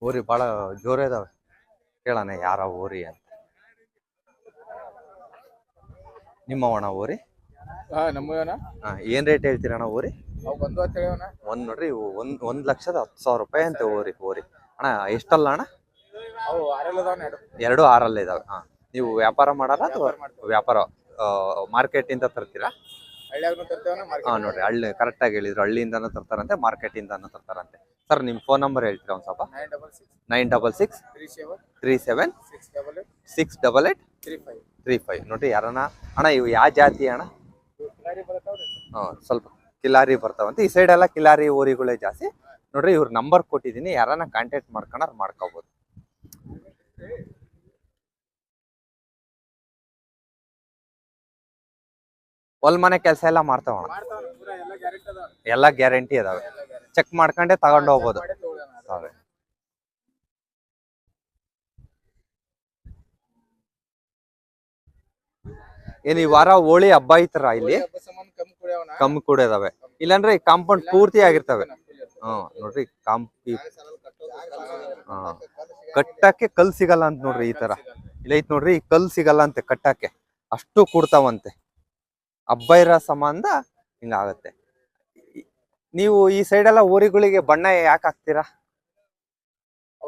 ಊರಿ ಭಾಳ ಜೋರ ಇದಾವೆ. ಕೇಳೋಣ ಯಾರ ಊರಿ ಅಂತ. ನಿಮ್ಮವಣ ಊರಿ? ನಮ್ಮವನ. ಏನ್ ರೇಟ್ ಹೇಳ್ತೀರಣ್ಣ ಊರಿ? ಒಂದ್ ನೋಡ್ರಿ ಒಂದ್ ಲಕ್ಷದ 10,000 ರೂಪಾಯಿ ಅಂತ ಊರಿ ಅಣ್ಣ. ಎಷ್ಟಲ್ಲ ಅಣ್ಣ? ಎರಡು ಆರಲ್ಲ ಇದಾವೆ. ನೀವು ವ್ಯಾಪಾರ ಮಾಡಾರ ಅಥವಾ ವ್ಯಾಪಾರ ಮಾರ್ಕೆಟ್ ಇಂದ ತರ್ತೀರಾ? ನೋಡ್ರಿ, ಹಳ್ಳಿ ಕರೆಕ್ಟ್ ಆಗಿ ಹೇಳಿದ್ರು. ಹಳ್ಳಿಯಿಂದನೂ ತರ್ತಾರಂತೆ, ಮಾರ್ಕೆಟ್ ಇಂದಾನು ತರ್ತಾರಂತೆ. ಸರ್ ನಿಮ್ ಫೋನ್ ನಂಬರ್ ಹೇಳ್ತೀರಾ ಒಂದ್ ಸ್ವಲ್ಪ? 96637 68835 ನೋಡ್ರಿ. ಯಾರನ್ನ ಅಣ್ಣ ಇವು ಯಾವ ಜಾತಿ ಅಣ್ಣ? ಸ್ವಲ್ಪ ಕಿಲಾರಿ ಬರ್ತಾವಂತೆ. ಈ ಸೈಡ್ ಎಲ್ಲ ಕಿಲಾರಿ ಊರಿಗಳೇ ಜಾಸ್ತಿ ನೋಡ್ರಿ. ಇವ್ರ ನಂಬರ್ ಕೊಟ್ಟಿದ್ದೀನಿ, ಯಾರನ್ನ ಕಾಂಟ್ಯಾಕ್ಟ್ ಮಾಡ್ಕೊಂಡ್ರೆ ಮಾಡ್ಕೋಬಹುದು. ಹೊಲ್ ಮನೆ ಕೆಲಸ ಎಲ್ಲ ಮಾಡ್ತಾವಣ? ಎಲ್ಲ ಗ್ಯಾರಂಟಿ ಅದಾವೆ. ಚೆಕ್ ಮಾಡ್ಕೊಂಡೆ ತಗೊಂಡು ಹೋಗ್ಬೋದು. ಏನ್ ಈ ವಾರ ಹೋಳಿ ಹಬ್ಬ ಐತರ ಇಲ್ಲಿ? ಕಮ್ಮಿ ಕೂಡ ಇದಾವೆ. ಇಲ್ಲಾಂದ್ರೆ ಈ ಕಾಂಪೌಂಡ್ ಪೂರ್ತಿ ಆಗಿರ್ತವೆ. ನೋಡ್ರಿ ಕಟ್ಟಕ್ಕೆ ಕಲ್ ಸಿಗಲ್ಲ ಅಂತ ನೋಡ್ರಿ. ಈ ತರ ಇಲ್ಲ ಐತ್ ನೋಡ್ರಿ, ಈ ಕಲ್ ಸಿಗಲ್ಲ ಅಂತೆ ಕಟ್ಟಕ್ಕೆ, ಅಷ್ಟು ಕೂಡ್ತಾವಂತೆ. ಹಬ್ಬ ಇರೋ ಸಂಬಂಧ ಹಿಂಗಾಗತ್ತೆ. ನೀವು ಈ ಸೈಡ್ ಎಲ್ಲ ಊರಿಗಳಿಗೆ ಬಣ್ಣ ಯಾಕೆ ಹಾಕ್ತೀರಾ?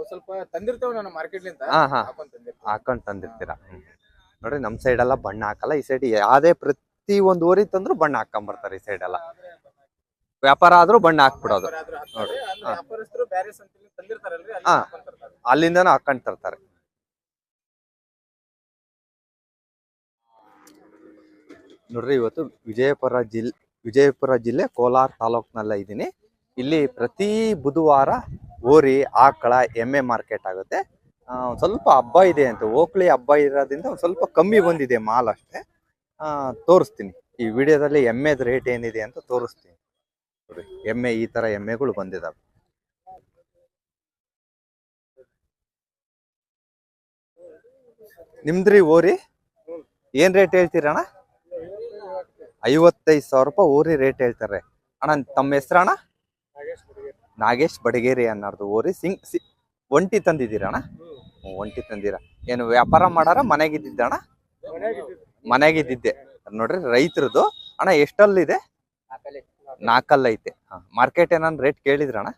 ಸ್ವಲ್ಪ ತಂದಿರ್ತೇವೆ ಮಾರ್ಕೆಟ್ ಹಾಕೊಂಡ್ ತಂದಿರ್ತೀರಾ? ನೋಡ್ರಿ, ನಮ್ ಸೈಡ್ ಎಲ್ಲ ಬಣ್ಣ ಹಾಕಲ್ಲ. ಈ ಸೈಡ್ ಯಾವ್ದೇ ಪ್ರತಿ ಒಂದು ಊರಿ ತಂದ್ರು ಬಣ್ಣ ಹಾಕೊಂಡ್ಬರ್ತಾರೆ. ಈ ಸೈಡ್ ಎಲ್ಲ ವ್ಯಾಪಾರ ಆದ್ರೂ ಬಣ್ಣ ಹಾಕ್ಬಿಡೋದು. ಅಲ್ಲಿಂದನೂ ಹಾಕೊಂಡ್ ತರ್ತಾರೆ. ನೋಡ್ರಿ, ಇವತ್ತು ವಿಜಯಪುರ ಜಿಲ್ಲೆ ಕೋಲಾರ ತಾಲೂಕ್ನಲ್ಲ ಇದ್ದೀನಿ. ಇಲ್ಲಿ ಪ್ರತಿ ಬುಧವಾರ ಓರಿ, ಆಕಳ, ಎಮ್ಮೆ ಮಾರ್ಕೆಟ್ ಆಗುತ್ತೆ. ಸ್ವಲ್ಪ ಹಬ್ಬ ಇದೆ ಅಂತ, ಓಕ್ಳಿ ಹಬ್ಬ ಇರೋದ್ರಿಂದ ಒಂದು ಸ್ವಲ್ಪ ಕಮ್ಮಿ ಬಂದಿದೆ ಮಾಲ್ ಅಷ್ಟೇ. ತೋರಿಸ್ತೀನಿ ಈ ವಿಡಿಯೋದಲ್ಲಿ ಎಮ್ಮೆದ ರೇಟ್ ಏನಿದೆ ಅಂತ ತೋರಿಸ್ತೀನಿ. ನೋಡಿ, ಎಮ್ಮೆ ಈ ತರ ಎಮ್ಮೆಗಳು ಬಂದಿದಾವೆ. ನಿಮ್ದ್ರಿ ಓರಿ ಏನ್ ರೇಟ್ ಹೇಳ್ತೀರಣ್ಣ? 55,000 ರೂಪಾಯಿ ಓರಿ ರೇಟ್ ಹೇಳ್ತಾರೆ ಅಣ್ಣ. ತಮ್ಮ ಹೆಸರಣ್ಣ? ನಾಗೇಶ್ ಬಡಗೇರಿ ಅನ್ನೋದು ಓರಿ. ಒಂಟಿ ತಂದಿದ್ದೀರಣ್ಣ? ಒಂಟಿ ತಂದಿರ. ಏನು ವ್ಯಾಪಾರ ಮಾಡಾರ ಮನೆಗಿದ್ದಣ್ಣ? ಮನೆಗಿದ್ದಿದ್ದೆ. ನೋಡ್ರಿ, ರೈತರದು ಅಣ್ಣ. ಎಷ್ಟಲ್ಲಿದೆ? 4 ಐತೆ. ಮಾರ್ಕೆಟ್ ಏನಾದ್ರು ರೇಟ್ ಕೇಳಿದ್ರಣ್ಣ?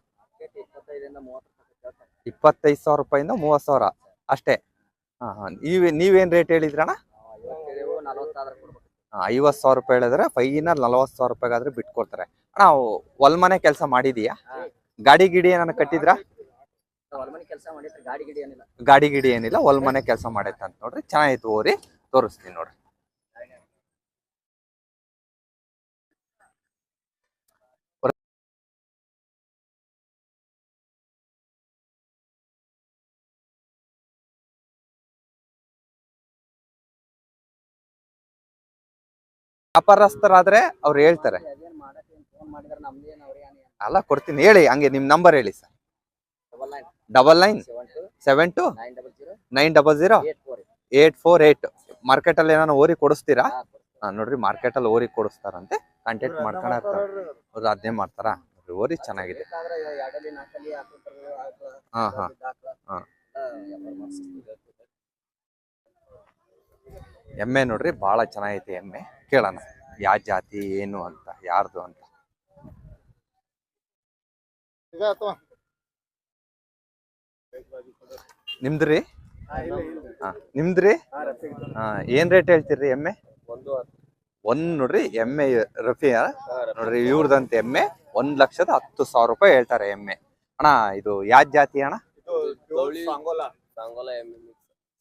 25,000 ರೂಪಾಯಿಂದ 30,000 ಅಷ್ಟೇ. ನೀವೇನ್ ರೇಟ್ ಹೇಳಿದ್ರಣ್ಣ? 50,000 ರೂಪಾಯಿ ಹೇಳಿದ್ರೆ ಫೈನಲ್ 40,000 ರೂಪಾಯಿಗಾದ್ರೆ ಬಿಟ್ಕೊಡ್ತಾರೆ ಅಣ್ಣ. ಹೊಲ್ ಮನೆ ಕೆಲಸ ಮಾಡಿದೀಯಾ? ಗಾಡಿ ಗಿಡಿ ಏನಾನ ಕಟ್ಟಿದ್ರಾ? ಗಾಡಿ ಗಿಡಿ ಏನಿಲ್ಲ, ಹೊಲ್ ಮನೆ ಕೆಲಸ ಮಾಡೈತೆ ಅಂತ ನೋಡ್ರಿ. ಚೆನ್ನಾಗಿತ್ತು ಓರಿ, ತೋರಿಸ್ತೀನಿ ನೋಡ್ರಿ. ವ್ಯಾಪಾರಸ್ಥರಾದ್ರೆ ಅವ್ರು ಹೇಳ್ತಾರೆ. ಅಲ್ಲ, ಕೊಡ್ತೀನಿ ಹೇಳಿ. ಹಂಗೆ ನಿಮ್ ನಂಬರ್ ಹೇಳಿ ಸರ್. 9972 900 848. ಮಾರ್ಕೆಟ್ ಅಲ್ಲಿ ಏನಾನ ಓರಿ ಕೊಡಿಸ್ತೀರಾ? ನೋಡ್ರಿ, ಮಾರ್ಕೆಟ್ ಅಲ್ಲಿ ಓರಿ ಕೊಡಿಸ್ತಾರಂತೆ. ಕಾಂಟ್ಯಾಕ್ಟ್ ಮಾಡ್ಕೊಂಡ ಅವ್ರು ಅದನ್ನೇ ಮಾಡ್ತಾರ. ಓರಿ ಚೆನ್ನಾಗಿದೆ. ಎಮ್ಮೆ ನೋಡ್ರಿ, ಬಹಳ ಚೆನ್ನಾಗೈತೆ ಎಮ್ಮೆ. ಕೇಳೋಣ ಯಾವ ಜಾತಿ ಏನು ಅಂತ, ಯಾರ್ದು ಅಂತ. ನಿಮ್ದ್ರಿ? ನಿಮ್ದ್ರಿ? ಏನ್ ರೇಟ್ ಹೇಳ್ತೀರಿ ಎಮ್ಮೆ? ಒಂದ್ ನೋಡ್ರಿ, ಎಮ್ಮೆ ರಫಿಯ ನೋಡ್ರಿ, ಇವ್ರದಂತೆ ಎಮ್ಮೆ 1,10,000 ರೂಪಾಯಿ ಹೇಳ್ತಾರೆ ಎಮ್ಮೆ ಅಣ್ಣ. ಇದು ಯಾವ ಜಾತಿ ಅಣ್ಣ?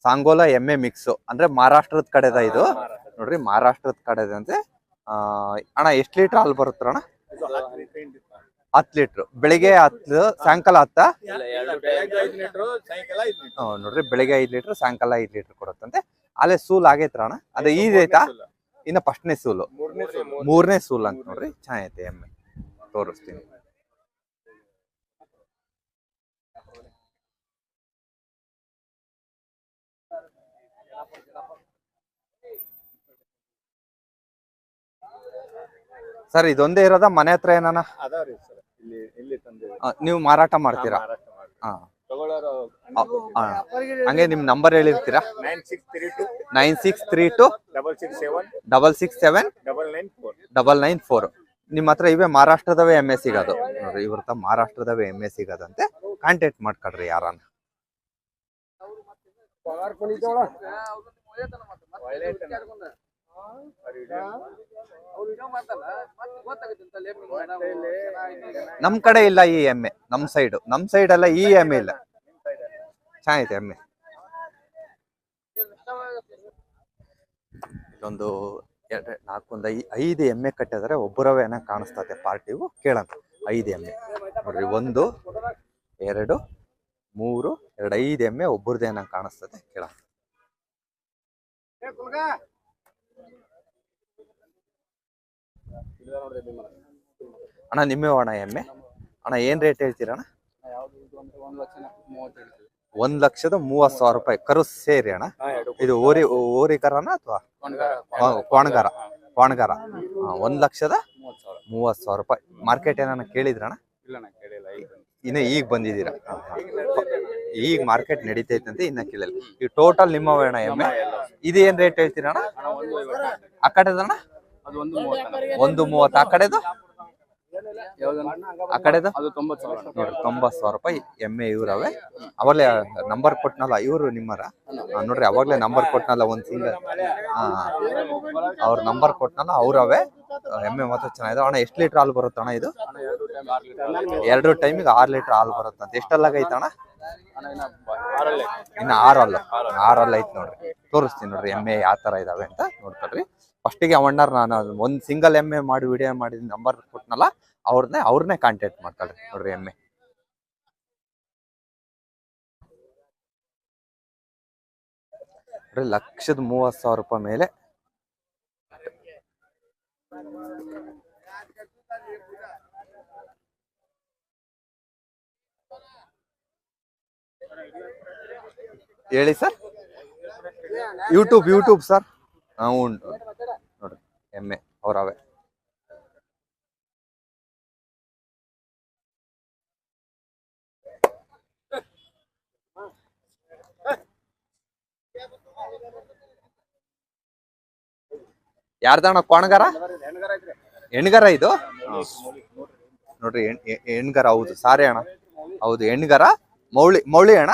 ಸಾಂಗೋಲಾ ಎಮ್ಮೆ ಮಿಕ್ಸ್ ಅಂದ್ರೆ ಮಹಾರಾಷ್ಟ್ರದ ಕಡೆದ ಇದು. ನೋಡ್ರಿ, ಮಹಾರಾಷ್ಟ್ರದ ಕಡೆದಂತೆ. ಅಣ್ಣ ಎಷ್ಟು ಲೀಟರ್ ಹಾಲು ಬರುತ್ತಣ್ಣ? 10 ಲೀಟರ್. ಬೆಳಿಗ್ಗೆ 10, ಸಾಯಂಕಾಲ 10? ನೋಡ್ರಿ, ಬೆಳಿಗ್ಗೆ 5 ಲೀಟರ್, ಸಾಯಂಕಾಲ 5 ಲೀಟರ್ ಕೊಡುತ್ತಂತೆ. ಅಲ್ಲೇ ಸೂಲ್ ಆಗೈತ್ರ ಅಣ್ಣ? ಅದೇ ಈದೈತಾ? ಇನ್ನ ಫಸ್ಟ್ನೇ ಸೂಲು, 3ನೇ ಸೂಲ್ ಅಂತ ನೋಡ್ರಿ. ಚೆನ್ನಾಗೈತೆ ಎಮ್ಮೆ, ತೋರಿಸ್ತೀನಿ. ಸರ್, ಇದೊಂದೇ ಇರೋದ ಮನೆ ಹತ್ರ ಏನಾನ? ನೀವು ಮಾರಾಟ ಮಾಡ್ತೀರಾ? ಹಂಗೆ ನಿಮ್ ನಂಬರ್ ಹೇಳಿರ್ತೀರಾ? 9632 667 994. ನಿಮ್ಮ ಹತ್ರ ಇವೇ ಮಹಾರಾಷ್ಟ್ರದವೇ ಎಮ್ಮೆ ಸಿಗೋದು ನೋಡ್ರಿ. ಇವ್ರ ಹತ್ರ ಮಹಾರಾಷ್ಟ್ರದವೇ ಎಮ್ಮೆ ಸಿಗೋದಂತೆ. ಕಾಂಟ್ಯಾಕ್ಟ್ ಮಾಡ್ಕೊಳ್ರಿ ಯಾರನ್ನ. ನಮ್ ಕಡೆ ಇಲ್ಲ ಈ ಎಮ್ಮೆ, ನಮ್ ಸೈಡ್ ಎಲ್ಲ ಈ ಎಮ್ಮೆ ಇಲ್ಲ. ಚೆನ್ನಾಗೈತೆ ಎಮ್ಮೆ. ಇಲ್ಲೊಂದು 5 ಎಮ್ಮೆ ಕಟ್ಟಿದ್ರೆ ಒಬ್ಬರವೇ ಕಾಣಿಸ್ತದೆ ಪಾರ್ಟಿವು. ಕೇಳೋಣ 5 ಎಮ್ಮೆ ನೋಡ್ರಿ. 1 2 3 2 5 ಎಮ್ಮೆ ಒಬ್ಬರದೇನ ಕಾಣಿಸ್ತದೆ. ಕೇಳೋಣ. ಅಣ್ಣ ನಿಮ್ಮೆ ಅಣ್ಣ ಎಮ್ಮೆ ಅಣ್ಣ ಏನ್ ರೇಟ್ ಹೇಳ್ತೀರಣ್ಣ? 1,30,30,000 ರೂಪಾಯಿ ಕರು ಸೇರಿ ಅಣ್ಣ. ಇದು ಓರಿ ಕರನ ಅಥವಾ ಕ್ವಾಣಗಾರ? 1,30,30,000 ರೂಪಾಯಿ. ಮಾರ್ಕೆಟ್ ಏನಾನ ಕೇಳಿದ್ರಣ್ಣ? ಇನ್ನು ಈಗ ಬಂದಿದ್ದೀರಾ? ಈಗ ಮಾರ್ಕೆಟ್ ನಡೀತೈತಂತೆ, ಇನ್ನ ಕೇಳಿಲ್ಲ. ಈ ಟೋಟಲ್ ನಿಮ್ಮವೇ ಅಣ್ಣ ಎಮ್ಮೆ? ಇದು ಏನ್ ರೇಟ್ ಹೇಳ್ತೀರಣ್ಣ? ಆ ಕಡೆದಣ್ಣ 1,30,000. ಆ ಕಡೆದು? ಆ ಕಡೆದು ನೋಡ್ರಿ 90,000 ರೂಪಾಯಿ ಎಮ್ಮೆ ಇವ್ರವೇ. ಅವಾಗಲೇ ನಂಬರ್ ಕೊಟ್ನಲ್ಲ ಇವ್ರು ನಿಮ್ಮರ ನೋಡ್ರಿ. ಅವಾಗಲೇ ನಂಬರ್ ಕೊಟ್ನಲ್ಲ ಒಂದ್ ಸಿಂಗಲ್, ಅವ್ರ ನಂಬರ್ ಕೊಟ್ನಲ್ಲ ಅವ್ರವೇ ಎಮ್ಮೆ ಮಾತ್ರ ಚೆನ್ನಾಗಿದೆ. ಅಣ್ಣ ಎಷ್ಟು ಲೀಟರ್ ಹಾಲು ಬರುತ್ತೆ ಅಣ್ಣ ಇದು? 2 ಟೈಮಿಗೆ 6 ಲೀಟರ್ ಹಾಲು ಬರುತ್ತಂತ. ಎಷ್ಟಲ್ಲಾಗೈತೆ ಅಣ್ಣ? ಇನ್ನು 6 ಐತ್ ನೋಡ್ರಿ. ತೋರಿಸ್ತೀನಿ ನೋಡ್ರಿ ಎಮ್ಮೆ ಯಾವ ತರ ಇದಾವೆ ಅಂತ ನೋಡ್ಕೊಳ್ರಿ. ಫಸ್ಟಿಗೆ ಅವಣ್ಣರ್ ನಾನು ಒಂದ್ ಸಿಂಗಲ್ ಎಮ್ಮೆ ಮಾಡಿ ವಿಡಿಯೋ ಮಾಡಿದ ನಂಬರ್ ಕೊಟ್ನಲ್ಲ ಅವ್ರನ್ನೇ ಕಾಂಟ್ಯಾಕ್ಟ್ ಮಾಡ್ಕೊಳ್ರಿ ನೋಡ್ರಿ. ಎಮ್ಮೆ ನೋಡ್ರಿ 1,30,000 ರೂಪಾಯಿ ಮೇಲೆ. ಹೇಳಿ ಸರ್. YouTube sir. ಉಂಟು ನೋಡ್ರಿ ಎಮ್ಮೆ ಅವರವೇ. ಯಾರ್ದಣ್ಣ ಕ್ವಾಣಗಾರ? ಹೆಣ್ಗಾರ ಇದು ನೋಡ್ರಿ. ಹೆಣ್ಗಾರ ಹೌದು. ಸಾರಿ ಅಣ್ಣ, ಹೌದು ಹೆಣ್ಗಾರ. ಮೌಳಿ ಅಣ್ಣ.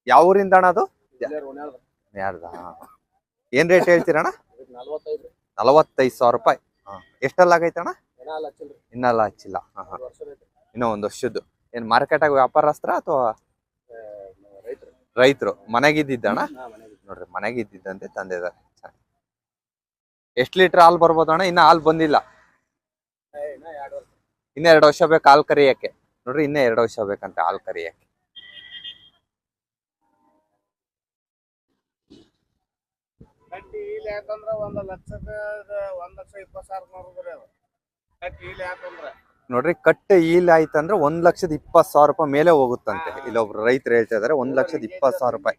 ಯಾವ ಊರಿಂದ ಅಣ್ಣ ಅದು? ಯಾರ್ದ? ಏನ್ ರೇಟ್ ಹೇಳ್ತೀರಣ್ಣ? 45,000 ರೂಪಾಯಿ. ಎಷ್ಟೆಲ್ಲ ಆಗೈತೆ ಅಣ್ಣ? ಇನ್ನೆಲ್ಲ ಹಚ್ಚಿಲ್ಲ. ಇನ್ನೂ 1 ವರ್ಷದ್ದು. ಏನ್ ಮಾರ್ಕೆಟ್ ಆಗಿ ವ್ಯಾಪಾರಸ್ತ್ರ ಅಥವಾ ರೈತರು? ಮನೆಗಿದ್ದಣ್ಣ ನೋಡ್ರಿ, ಮನೆಗಿದ್ದಂತೆ ತಂದಿದ್ದಾರೆ. ಎಷ್ಟು ಲೀಟರ್ ಹಾಲು ಬರ್ಬೋದು ಅಣ್ಣ? ಇನ್ನ ಹಾಲು ಬಂದಿಲ್ಲ. ಇನ್ನ 2 ವರ್ಷ ಬೇಕು ಹಾಲು ಕರಿಯಕ್ಕೆ ನೋಡ್ರಿ. ಇನ್ನ 2 ವರ್ಷ ಬೇಕಂತೆ ಹಾಲು ಕರಿಯಕ್ಕೆ. ನೋಡ್ರಿ ಕಟ್ಟೆ ಈಲ್ ಆಯ್ತಂದ್ರೆ 1,20,000 ರೂಪಾಯಿ ಮೇಲೆ ಹೋಗುತ್ತಂತೆ. ಇಲ್ಲೊಬ್ರು ರೈತರು ಹೇಳ್ತಾ ಇದಾರೆ 1,20,000 ರೂಪಾಯಿ.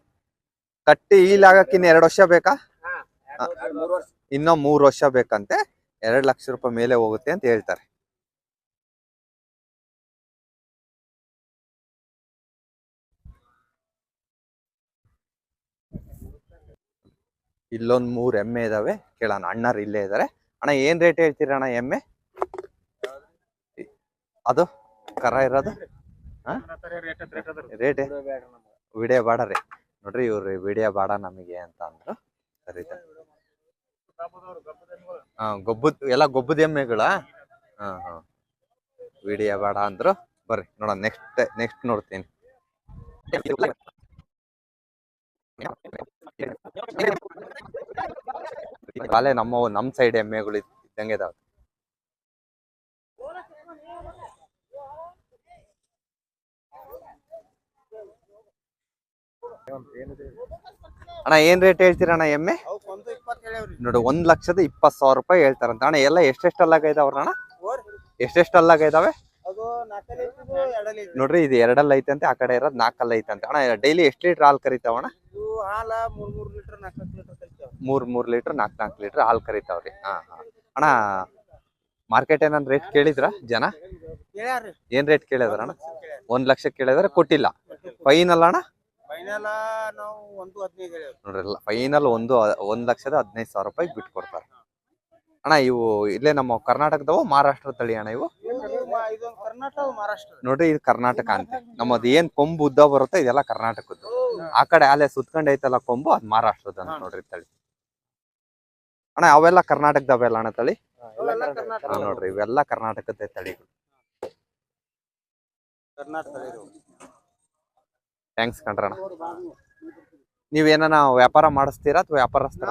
ಕಟ್ಟೆ ಈಲ್ ಆಗಕ್ಕೆ ಇನ್ನು 2 ವರ್ಷ ಬೇಕಾ? ಇನ್ನೂ 3 ವರ್ಷ ಬೇಕಂತೆ. 2 ಲಕ್ಷ ರೂಪಾಯಿ ಮೇಲೆ ಹೋಗುತ್ತೆ ಅಂತ ಹೇಳ್ತಾರೆ. ಇಲ್ಲೊಂದ್ 3 ಎಮ್ಮೆ ಇದಾವೆ. ಕೇಳೋಣ. ಅಣ್ಣರು ಇಲ್ಲೇ ಇದಾರೆ. ಅಣ್ಣ ಏನ್ ರೇಟ್ ಹೇಳ್ತೀರಣ್ಣ ಎಮ್ಮೆ? ಅದು ಕರ ಇರೋದು ರೇಟ್ ವಿಡಿಯೋ ಬಾಡ್ರಿ ನೋಡ್ರಿ. ಇವ್ರಿ ವಿಡಿಯೋ ಬಾಡ ನಮಗೆ ಅಂತ ಅಂದ್ರು. ಸರಿ ಎಲ್ಲ ಗೊಬ್ಬದ ಎಮ್ಮೆಗಳ. ವಿಡಿಯೋ ಬಾಡ ಅಂದ್ರು. ಬರ್ರಿ ನೋಡೋಣ. ನೆಕ್ಸ್ಟ್ ನೋಡ್ತೀನಿ. ಕಾಲೇ ನಮ್ ಸೈಡ್ ಎಮ್ಮೆಗಳು ಇದ್ದಂಗೆ ಇದಾವೆ. ಅಣ್ಣ ಏನ್ ರೇಟ್ ಹೇಳ್ತೀರಣ್ಣ ಎಮ್ಮೆ? ನೋಡಿ 1,20,000 ರೂಪಾಯಿ ಹೇಳ್ತಾರಂತ ಅಣ್ಣ. ಎಲ್ಲ ಎಷ್ಟೆಷ್ಟಲ್ಲಾಗೈದಾವ್ರ ಅಣ್ಣ? ಎಷ್ಟೆಷ್ಟಲ್ಲಾಗೈದಾವೆ ನೋಡ್ರಿ. ಇದು 2 ಐತಂತೆ, ಆ ಕಡೆ ಇರೋದು 4 ಐತಂತೆ. ಅಣ್ಣ ಡೈಲಿ ಎಷ್ಟು ಲೀಟರ್ ಹಾಲು ಕರಿತಾವಣ್ಣ? 3 ಲೀಟರ್ 4 ಲೀಟರ್ ಹಾಲು ಕರಿತಾವ್ರಿ. ಅಣ್ಣ ಮಾರ್ಕೆಟ್ ಏನಂದ್ ರೇಟ್ ಕೇಳಿದ್ರ ಜನ? ಏನ್ ರೇಟ್ ಕೇಳಿದಾರ ಅಣ್ಣ? 1 ಲಕ್ಷ ಕೇಳಿದಾರೆ, ಕೊಟ್ಟಿಲ್ಲ. ಫೈನಲ್ ಅಣ್ಣ ಫೈನಲ್ ನಾವು 1.15 ಹೇಳಿ ನೋಡ್ರಿ, ಫೈನಲ್ 1,15,000 ರೂಪಾಯಿಗೆ ಬಿಟ್ಟು ಕೊಡ್ತಾರೆ ಅಣ್ಣ. ಇವು ಇಲ್ಲೇ ನಮ್ಮ ಕರ್ನಾಟಕದವ ಮಹಾರಾಷ್ಟ್ರ ತಳಿ ಅಣ್ಣ ಇವು? ಇದು ಕರ್ನಾಟಕ ಮಹಾರಾಷ್ಟ್ರ ನೋಡ್ರಿ, ಇದು ಕರ್ನಾಟಕ ಅಂತೆ. ನಮ್ಮದು ಏನ್ ಕೊಂಬು ಉದ್ದ ಬರುತ್ತೆ ಇದೆಲ್ಲ ಕರ್ನಾಟಕದ್ದು. ಆ ಕಡೆ ಅಲ್ಲೇ ಸುತ್ಕೊಂಡ್ ಐತಲ್ಲ ಕೊಂಬು, ಅದ್ ಮಹಾರಾಷ್ಟ್ರದ ಅಂತ ನೋಡ್ರಿ ತಳಿ ಅಣ್ಣ. ಅವೆಲ್ಲ ಕರ್ನಾಟಕದವೆಲ್ಲ ಅಣ್ಣ ತಳಿ? ನೋಡ್ರಿ, ಇವೆಲ್ಲ ಕರ್ನಾಟಕದ ತಳಿಗಳು. ಥ್ಯಾಂಕ್ಸ್ ಕಣ್ರಣ್ಣ. ನೀವೇನ ವ್ಯಾಪಾರ ಮಾಡಿಸ್ತೀರಾ ಅಥವಾ ವ್ಯಾಪಾರಸ್ಥರ?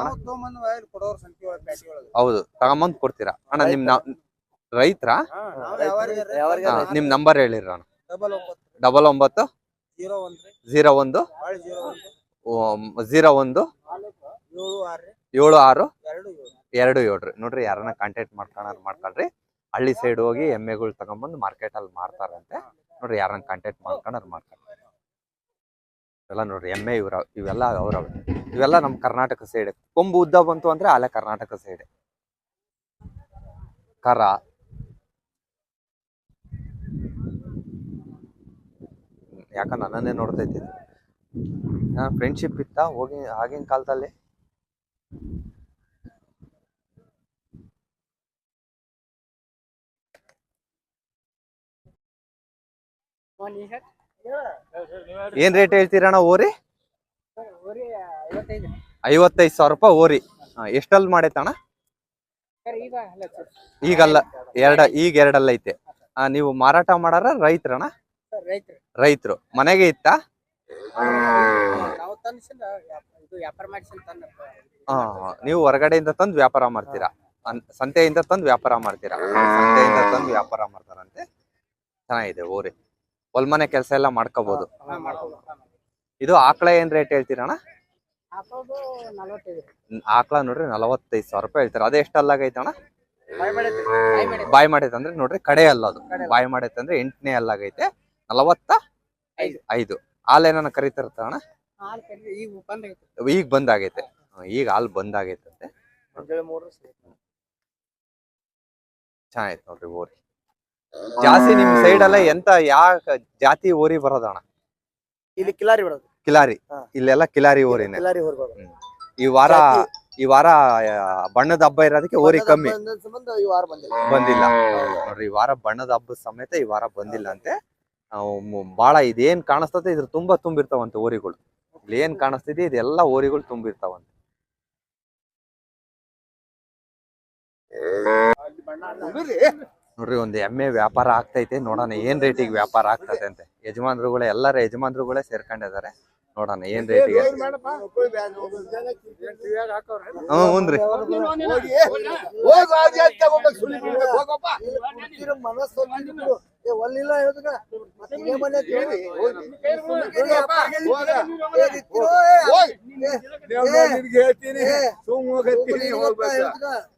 ಹೌದು, ತಗೊಂಬಂದ್ ಕೊಡ್ತೀರಾ ಅಣ್ಣ. ನಿಮ್ ರೈತರ ನಿಮ್ ನಂಬರ್ ಹೇಳಿರ ಅಣ್ಣ. 99 01 01 76 27. ನೋಡ್ರಿ, ಯಾರನ್ನ ಕಾಂಟ್ಯಾಕ್ಟ್ ಮಾಡ್ಕೊಳ್ರಿ. ಹಳ್ಳಿ ಸೈಡ್ ಹೋಗಿ ಎಮ್ಮೆಗಳು ತಗೊಂಬಂದು ಮಾರ್ಕೆಟ್ ಅಲ್ಲಿ ಮಾರ್ತಾರಂತೆ. ನೋಡ್ರಿ, ಯಾರನ್ನ ಕಾಂಟ್ಯಾಕ್ಟ್ ಮಾಡ್ಕೊಳ್ರಿ. ಎಲ್ಲ ನೋಡ್ರಿ, ಎಮ್ಮೆ ಇವೆಲ್ಲ ಅವ್ರವೆ. ಇವೆಲ್ಲ ನಮ್ ಕರ್ನಾಟಕ ಸೈಡ್. ಕೊಂಬು ಉದ್ದ ಬಂತು ಅಂದ್ರೆ ಅಲ್ಲೇ ಕರ್ನಾಟಕ ಸೈಡ್. ಕರ ಯಾಕ ನನ್ನನ್ನೇ ನೋಡ್ತೈತಿ. ಫ್ರೆಂಡ್ಶಿಪ್ ಇತ್ತ ಹೋಗಿ ಆಗಿನ ಕಾಲದಲ್ಲಿ? ಏನ್ ರೇಟ್ ಹೇಳ್ತೀರಣ್ಣ ಓರಿ? 55,000 ರೂಪಾಯಿ ಓರಿ. ಎಷ್ಟಲ್ ಮಾಡೈತಣ್ಣ? ಈಗಲ್ಲ, ಈಗ ಎರಡಲ್ಲ ಐತೆ. ನೀವು ಮಾರಾಟ ಮಾಡಾರ ರೈತರಣ್ಣ? ರೈತರು. ಮನೆಗೆ ಇತ್ತ? ನೀವು ಹೊರಗಡೆಯಿಂದ ತಂದು ವ್ಯಾಪಾರ ಮಾಡ್ತೀರಾ? ಸಂತೆಯಿಂದ ತಂದು ವ್ಯಾಪಾರ ಮಾಡ್ತೀರಾ? ಸಂತೆಯಿಂದ ತಂದು ವ್ಯಾಪಾರ ಮಾಡ್ತಾರಂತೆ. ಚೆನ್ನಾಗಿದೆ ಓರಿ. ಹೊಲ್ಮನೆ ಕೆಲಸ ಎಲ್ಲ ಮಾಡ್ಕೋಬಹುದು. ಇದು ಆಕಳ ಏನ್ ರೇಟ್ ಹೇಳ್ತೀರಣ್ಣ? ಆಕಳ ನೋಡ್ರಿ 45,000 ರೂಪಾಯಿ ಹೇಳ್ತಾರೆ. ಅದೇ ಎಷ್ಟು ಅಲ್ಲಾಗೈತಣ್ಣ? ಬಾಯ್ ಮಾಡೈತೆ ಅಂದ್ರೆ ನೋಡ್ರಿ, ಕಡೆ ಅಲ್ಲ ಅದು. ಬಾಯ್ ಮಾಡೈತೆ ಅಂದ್ರೆ 8ನೇ ಅಲ್ಲಾಗೈತೆ. 45. ಹಾಲೇನ ಕರಿತಿರ್ತಾರಣ್ಣ? ಈಗ ಬಂದಾಗೈತೆ. ಈಗ ಹಾಲು ಬಂದಾಗೈತೆ. ಚೆನ್ನಾಗೈತೆ ನೋಡ್ರಿ ಓರಿ. ಜಾಸ್ತಿ ನಿಮ್ ಸೈಡ್ ಅಲ್ಲ ಎಂತ ಯಾವ ಜಾತಿ ಓರಿ ಬರೋದಣ್ಣ? ಇಲ್ಲಿ ಕಿಲಾರಿ ಬರೋದು. ಕಿಲಾರಿ. ಇಲ್ಲೆಲ್ಲ ಕಿಲಾರಿ ಓರಿನೇ. ಈ ವಾರ ಬಣ್ಣದ ಹಬ್ಬ ಇರೋದಕ್ಕೆ ಓರಿ ಕಮ್ಮಿ ಬಂದಿಲ್ಲ ನೋಡ್ರಿ. ಈ ವಾರ ಬಣ್ಣದ ಹಬ್ಬದ ಸಮೇತ ಈ ವಾರ ಬಂದಿಲ್ಲ ಅಂತೆ. ಬಾಳ ಇದೇನ್ ಕಾಣಿಸ್ತದೆ ಇದ್ರ ತುಂಬಾ ತುಂಬಿರ್ತಾವಂತೆ ಓರಿಗಳು. ಇಲ್ಲಿ ಏನ್ ಕಾಣಿಸ್ತಿದೆ ಇದೆಲ್ಲ ಓರಿಗಳು ತುಂಬಿರ್ತಾವಂತೆ. ನೋಡ್ರಿ, ಒಂದು ಎಮ್ಮೆ ವ್ಯಾಪಾರ ಆಗ್ತೈತೆ. ನೋಡೋಣ ಏನ್ ರೇಟಿಗೆ ವ್ಯಾಪಾರ ಆಗ್ತದೆ ಅಂತ. ಯಜಮಾನ್ರುಗಳೇ, ಎಲ್ಲರ ಯಜಮಾನ್ರುಗಳೇ ಸೇರ್ಕೊಂಡಿದ್ದಾರೆ. ನೋಡೋಣ ಏನ್ ರೇಟಿಗೆ. ಹ್ಞೂನ್ರಿ.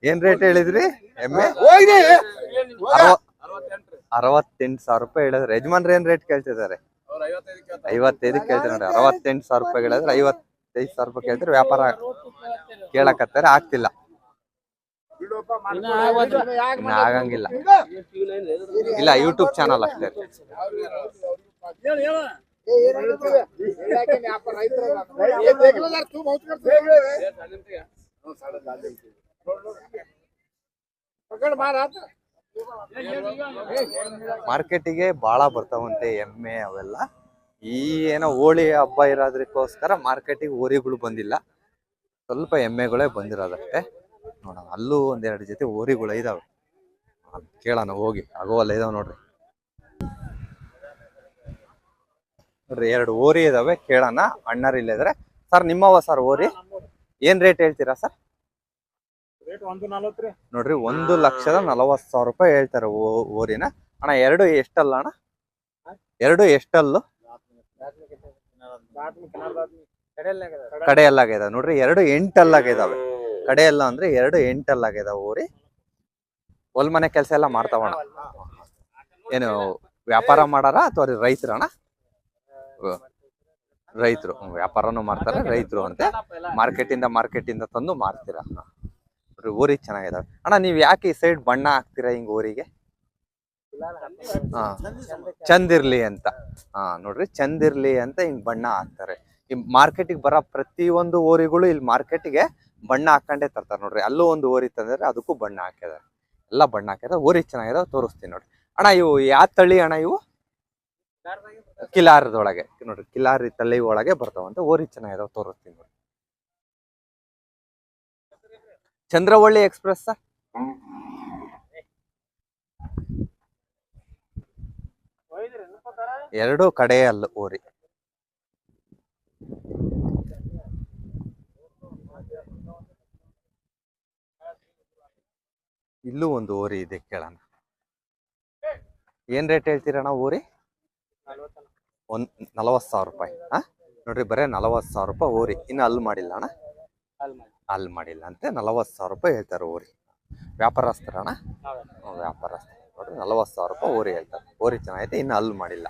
ಏನ್ ರೇಟ್ ಹೇಳಿದ್ರಿ ಎಮ್ಮೆ? 68,000 ರೂಪಾಯಿ ಹೇಳಿದ್ರೆ. ಯಜಮಾನ್ರು ಏನ್ ರೇಟ್ ಕೇಳ್ತಿದ್ದಾರೆ? 55 ಕೇಳ್ತಾರೆ ನೋಡ್ರಿ. 68,000 ರೂಪಾಯಿ ಹೇಳಿದ್ರೆ 55,000 ರೂಪಾಯಿ ಕೇಳ್ತಾರೆ. ವ್ಯಾಪಾರ ಕೇಳಕತ್ತಾರೆ, ಆಗ್ತಿಲ್ಲ. ಇನ್ನ ಆಗಂಗಿಲ್ಲ. ಇಲ್ಲ, ಯೂಟ್ಯೂಬ್ ಚಾನಲ್ ಅಷ್ಟೇ. ಮಾರ್ಕೆಟಿಗೆ ಬಾಳ ಬರ್ತಾವಂತೆ ಎಮ್ಮೆ ಅವೆಲ್ಲ. ಈ ಏನೋ ಹೋಳಿ ಹಬ್ಬ ಇರೋದಕ್ಕೋಸ್ಕರ ಮಾರ್ಕೆಟಿಗೆ ಓರಿಗಳು ಬಂದಿಲ್ಲ. ಸ್ವಲ್ಪ ಎಮ್ಮೆಗಳೇ ಬಂದಿರೋದಷ್ಟೇ. ನೋಡೋಣ, ಅಲ್ಲೂ ಒಂದೆರಡು ಜೊತೆ ಓರಿಗಳು ಇದಾವೆ. ಕೇಳೋಣ ಹೋಗಿ. ಆಗೋವಲ್ಲ ಇದಾವೆ ನೋಡ್ರಿ. ನೋಡ್ರಿ, 2 ಓರಿ ಇದಾವೆ. ಕೇಳೋಣ. ಅಣ್ಣಾರ್ ಇಲ್ಲಿದ್ರೆ. ಸರ್, ನಿಮ್ಮವ ಸರ್ ಓರಿ? ಏನ್ ರೇಟ್ ಹೇಳ್ತೀರಾ ಸರ್? ನೋಡ್ರಿ, 1,40,000 ರೂಪಾಯಿ ಹೇಳ್ತಾರೆ ಓರಿನ. ಅಣ್ಣ, 2 ಎಷ್ಟಲ್ಲ ಅಣ್ಣ? 2 ಎಷ್ಟಲ್ಲು? ಕಡೆ ಎಲ್ಲಾಗಿದಾವೆ ನೋಡ್ರಿ. 2 8 ಕಡೆ ಎಲ್ಲ ಅಂದ್ರೆ 2 8 ಓರಿ. ಹೊಲ್ಮನೆ ಕೆಲಸ ಎಲ್ಲ ಮಾಡ್ತಾವಣ್ಣ. ಏನು ವ್ಯಾಪಾರ ಮಾಡಾರ ಅಥವಾ ರೈತರಣ್ಣ? ರೈತರು. ವ್ಯಾಪಾರನು ಮಾಡ್ತಾರೆ, ರೈತರು ಅಂತೆ. ಮಾರ್ಕೆಟ್ ಇಂದ ತಂದು ಮಾರ್ತೀರಾ? ಓರಿ ಚೆನ್ನಾಗಿದಾವೆ ಅಣ್ಣ. ನೀವ್ ಯಾಕೆ ಈ ಸೈಡ್ ಬಣ್ಣ ಹಾಕ್ತೀರಾ ಹಿಂಗ್ ಓರಿಗೆ? ಹಾ ಚಂದಿರ್ಲಿ ಅಂತ. ಹಾ ನೋಡ್ರಿ ಚಂದಿರ್ಲಿ ಅಂತ ಹಿಂಗ್ ಬಣ್ಣ ಹಾಕ್ತಾರೆ. ಈ ಮಾರ್ಕೆಟಿಗೆ ಬರೋ ಪ್ರತಿಯೊಂದು ಓರಿಗಳು ಇಲ್ಲಿ ಮಾರ್ಕೆಟಿಗೆ ಬಣ್ಣ ಹಾಕೊಂಡೇ ತರ್ತಾರೆ ನೋಡ್ರಿ. ಅಲ್ಲೂ ಒಂದು ಓರಿ ತಂದ್ರೆ ಅದಕ್ಕೂ ಬಣ್ಣ ಹಾಕಿದಾರೆ. ಎಲ್ಲ ಬಣ್ಣ ಹಾಕಿದಾರೆ. ಓರಿ ಚೆನ್ನಾಗಿದಾವೆ, ತೋರಿಸ್ತೀನಿ ನೋಡ್ರಿ. ಅಣ್ಣ ಇವು ಯಾವ ತಳಿ ಅಣ್ಣ ಇವು? ಕಿಲಾರದೊಳಗೆ ನೋಡ್ರಿ, ಕಿಲಾರಿ ತಳಿ ಒಳಗೆ ಬರ್ತಾವಂತ. ಓರಿ ಚೆನ್ನಾಗಿದಾವೆ, ತೋರಿಸ್ತೀನಿ ನೋಡ್ರಿ. ಚಂದ್ರವಳ್ಳಿ ಎಕ್ಸ್ಪ್ರೆಸ್ ಎರಡು ಕಡೆ ಅಲ್ಲ ಓರಿ. ಇಲ್ಲೂ ಒಂದು ಓರಿ ಇದೆ, ಕೇಳೋಣ. ಏನ್ ರೇಟ್ ಹೇಳ್ತೀರಣ್ಣ ಓರಿ? 40,000 ರೂಪಾಯಿ. ನೋಡ್ರಿ ಬರೇ 40,000 ರೂಪಾಯಿ ಓರಿ. ಇನ್ನು ಅಲ್ಲಿ ಮಾಡಿಲ್ಲ ಅಣ್ಣ, ಅಲ್ಲಿ ಮಾಡಿಲ್ಲ ಅಂತೆ. 40,000 ರೂಪಾಯಿ ಹೇಳ್ತಾರೆ ಓರಿ. ವ್ಯಾಪಾರಸ್ಥರ ಅಣ್ಣ? ವ್ಯಾಪಾರಸ್ಥ. ನೋಡ್ರಿ 40,000 ರೂಪಾಯಿ ಓರಿ ಹೇಳ್ತಾರೆ. ಓರಿ ಚೆನ್ನಾಗೈತೆ, ಇನ್ನು ಅಲ್ಲಿ ಮಾಡಿಲ್ಲ.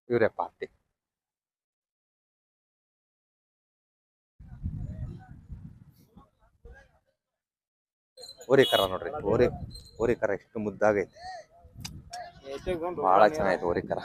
ಇವರೇ ಪಾರ್ಟಿ. ಓರಿ ಕರ ನೋಡ್ರಿ, ಓರಿ ಕರ ಎಷ್ಟು ಮುದ್ದಾಗೈತೆ, ಬಹಳ ಚೆನ್ನಾಗೈತೆ ಓರಿ ಕರ.